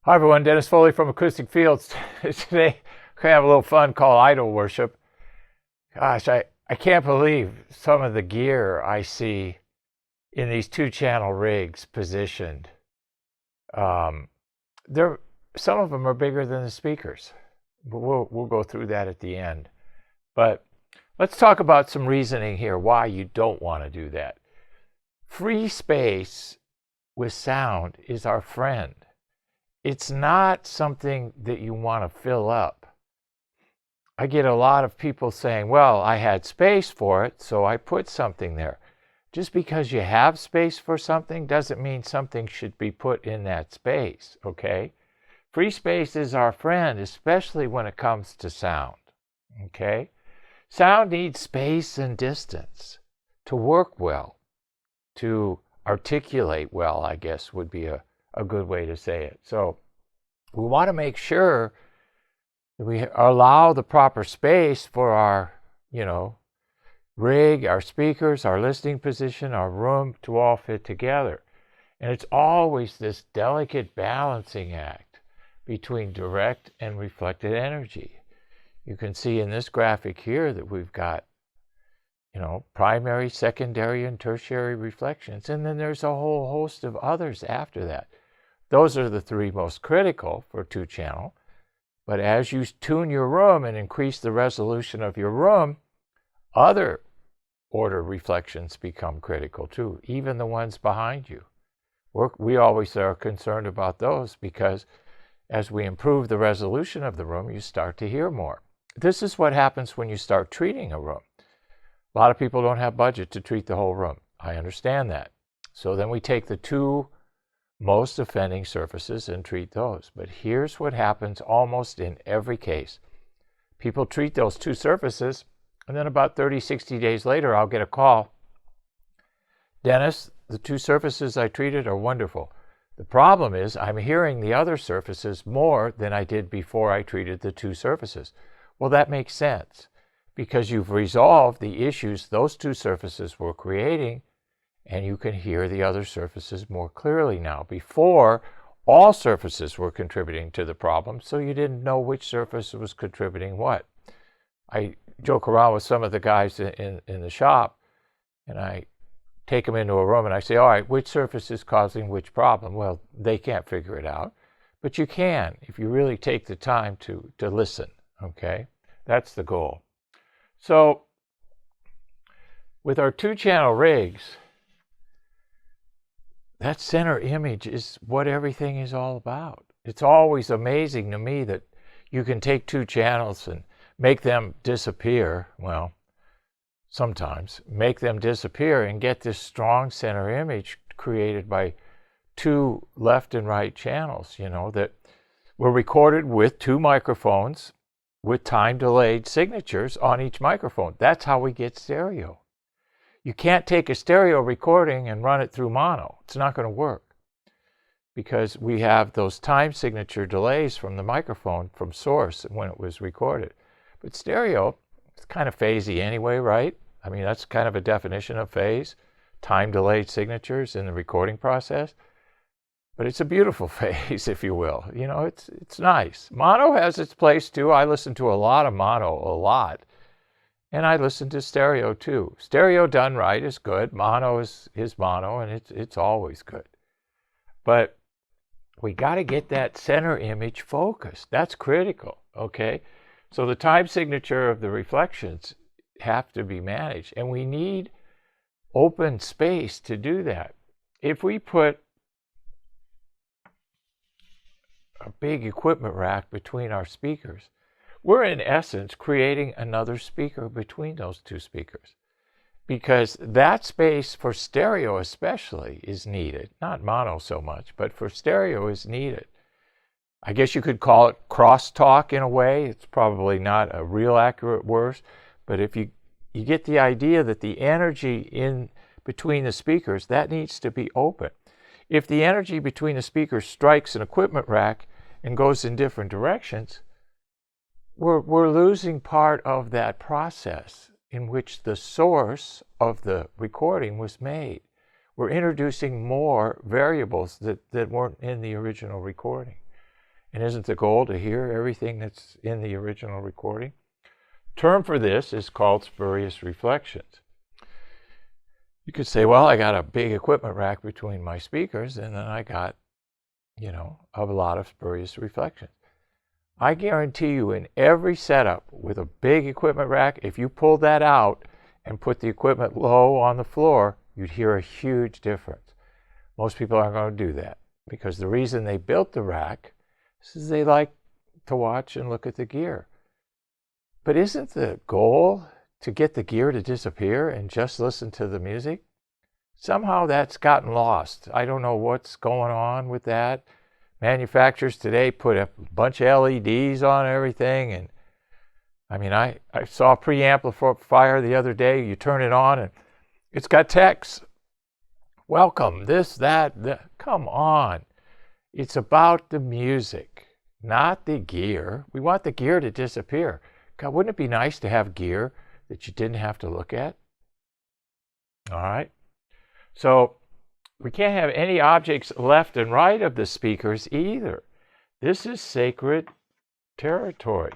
Hi everyone, Dennis Foley from Acoustic Fields. Today we're going to have a little fun called idol worship. Gosh, I can't believe some of the gear I see in these two-channel rigs positioned. They're some of them are bigger than the speakers. But we'll go through that at the end. But let's talk about some reasoning here why you don't want to do that. Free space with sound is our friend. It's not something that you want to fill up. I get a lot of people saying, well, I had space for it, so I put something there. Just because you have space for something doesn't mean something should be put in that space, okay? Free space is our friend, especially when it comes to sound, okay? Sound needs space and distance to work well, to articulate well, I guess would be a good way to say it. So we want to make sure that we allow the proper space for our, rig, our speakers, our listening position, our room to all fit together. And it's always this delicate balancing act between direct and reflected energy. You can see in this graphic here that we've got primary, secondary, and tertiary reflections. And then there's a whole host of others after that. Those are the three most critical for two-channel. But as you tune your room and increase the resolution of your room, other order reflections become critical too, even the ones behind you. We always are concerned about those because as we improve the resolution of the room, you start to hear more. This is what happens when you start treating a room. A lot of people don't have budget to treat the whole room. I understand that. So then we take the two most offending surfaces and treat those. But here's what happens almost in every case. People treat those two surfaces, and then about 30, 60 days later, I'll get a call. Dennis, the two surfaces I treated are wonderful. The problem is I'm hearing the other surfaces more than I did before I treated the two surfaces. Well, that makes sense because you've resolved the issues those two surfaces were creating, and you can hear the other surfaces more clearly now. Before, all surfaces were contributing to the problem, so you didn't know which surface was contributing what. I joke around with some of the guys in the shop, and I take them into a room and I say, all right, which surface is causing which problem? Well, they can't figure it out, but you can if you really take the time to listen, okay? That's the goal. So with our two-channel rigs, that center image is what everything is all about. It's always amazing to me that you can take two channels and make them disappear. Well, sometimes make them disappear and get this strong center image created by two left and right channels, that were recorded with two microphones with time-delayed signatures on each microphone. That's how we get stereo. You can't take a stereo recording and run it through mono. It's not going to work because we have those time signature delays from the microphone from source when it was recorded. But stereo, it's kind of phasey anyway, right? I mean, that's kind of a definition of phase, time-delayed signatures in the recording process. But it's a beautiful phase, if you will. It's nice. Mono has its place too. I listen to a lot of mono, a lot. And I listen to stereo too. Stereo done right is good. Mono is mono, and it's always good. But we got to get that center image focused. That's critical, okay? So the time signature of the reflections have to be managed, and we need open space to do that. If we put a big equipment rack between our speakers, we're in essence creating another speaker between those two speakers because that space for stereo especially is needed. Not mono so much, but for stereo is needed. I guess you could call it crosstalk in a way. It's probably not a real accurate word, but if you get the idea that the energy in between the speakers, that needs to be open. If the energy between the speakers strikes an equipment rack and goes in different directions, we're losing part of that process in which the source of the recording was made. We're introducing more variables that weren't in the original recording. And isn't the goal to hear everything that's in the original recording? Term for this is called spurious reflections. You could say, well, I got a big equipment rack between my speakers, and then I got, a lot of spurious reflections. I guarantee you, in every setup with a big equipment rack, if you pulled that out and put the equipment low on the floor, you'd hear a huge difference. Most people aren't going to do that, because the reason they built the rack is they like to watch and look at the gear. But isn't the goal to get the gear to disappear and just listen to the music? Somehow that's gotten lost. I don't know what's going on with that. Manufacturers today put a bunch of LEDs on everything, and I saw a preamplifier the other day. You turn it on and it's got text. Welcome, this, that. Come on. It's about the music, not the gear. We want the gear to disappear. God, wouldn't it be nice to have gear that you didn't have to look at? All right. So we can't have any objects left and right of the speakers either. This is sacred territory.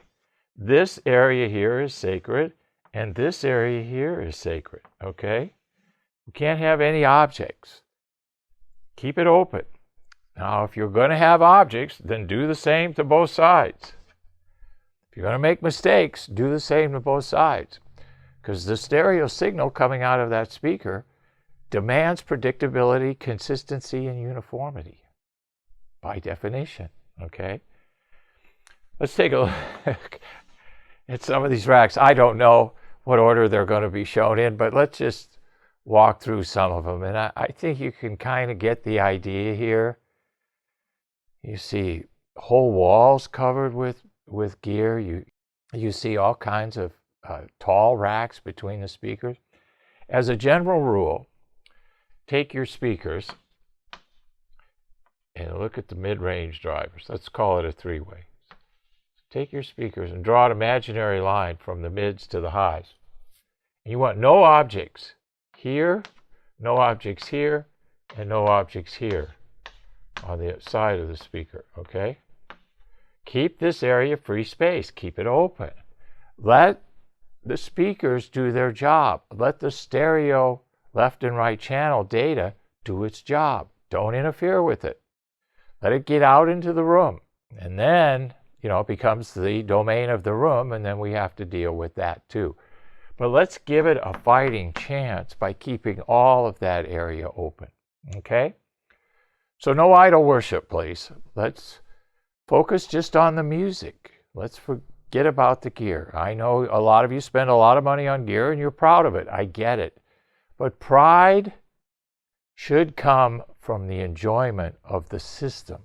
This area here is sacred, and this area here is sacred, okay? We can't have any objects. Keep it open. Now, if you're going to have objects, then do the same to both sides. If you're going to make mistakes, do the same to both sides. Because the stereo signal coming out of that speaker demands predictability, consistency, and uniformity, by definition, okay? Let's take a look at some of these racks. I don't know what order they're going to be shown in, but let's just walk through some of them. And I think you can kind of get the idea here. You see whole walls covered with gear. You see all kinds of tall racks between the speakers. As a general rule, take your speakers and look at the mid-range drivers. Let's call it a three-way. Take your speakers and draw an imaginary line from the mids to the highs. And you want no objects here, no objects here, and no objects here on the side of the speaker, okay? Keep this area free space. Keep it open. Let the speakers do their job. Let the stereo left and right channel data do its job. Don't interfere with it. Let it get out into the room. And then, it becomes the domain of the room, and then we have to deal with that too. But let's give it a fighting chance by keeping all of that area open, okay? So no idol worship, please. Let's focus just on the music. Let's forget about the gear. I know a lot of you spend a lot of money on gear, and you're proud of it. I get it. But pride should come from the enjoyment of the system,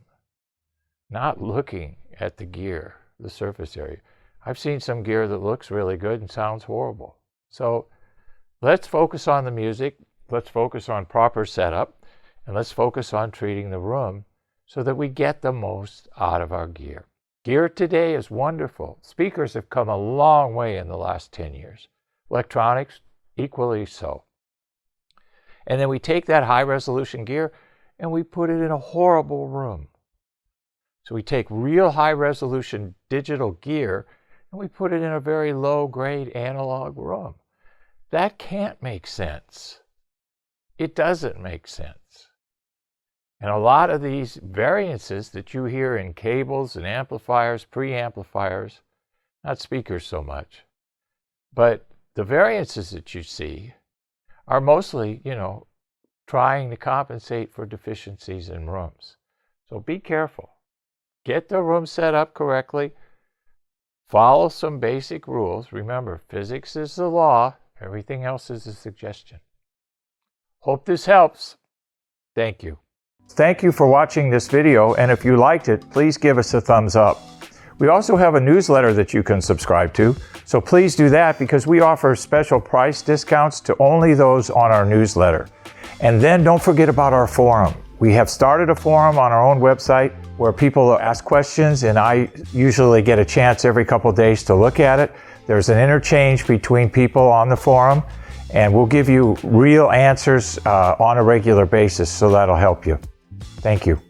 not looking at the gear, the surface area. I've seen some gear that looks really good and sounds horrible. So let's focus on the music, let's focus on proper setup, and let's focus on treating the room so that we get the most out of our gear. Gear today is wonderful. Speakers have come a long way in the last 10 years. Electronics, equally so. And then we take that high-resolution gear and we put it in a horrible room. So we take real high-resolution digital gear and we put it in a very low-grade analog room. That can't make sense. It doesn't make sense. And a lot of these variances that you hear in cables and amplifiers, preamplifiers, not speakers so much, but the variances that you see are mostly, trying to compensate for deficiencies in rooms. So be careful. Get the room set up correctly. Follow some basic rules. Remember, physics is the law. Everything else is a suggestion. Hope this helps. Thank you. Thank you for watching this video, and if you liked it, please give us a thumbs up. We also have a newsletter that you can subscribe to, so please do that because we offer special price discounts to only those on our newsletter. And then don't forget about our forum. We have started a forum on our own website where people ask questions, and I usually get a chance every couple of days to look at it. There's an interchange between people on the forum, and we'll give you real answers on a regular basis, so that'll help you. Thank you.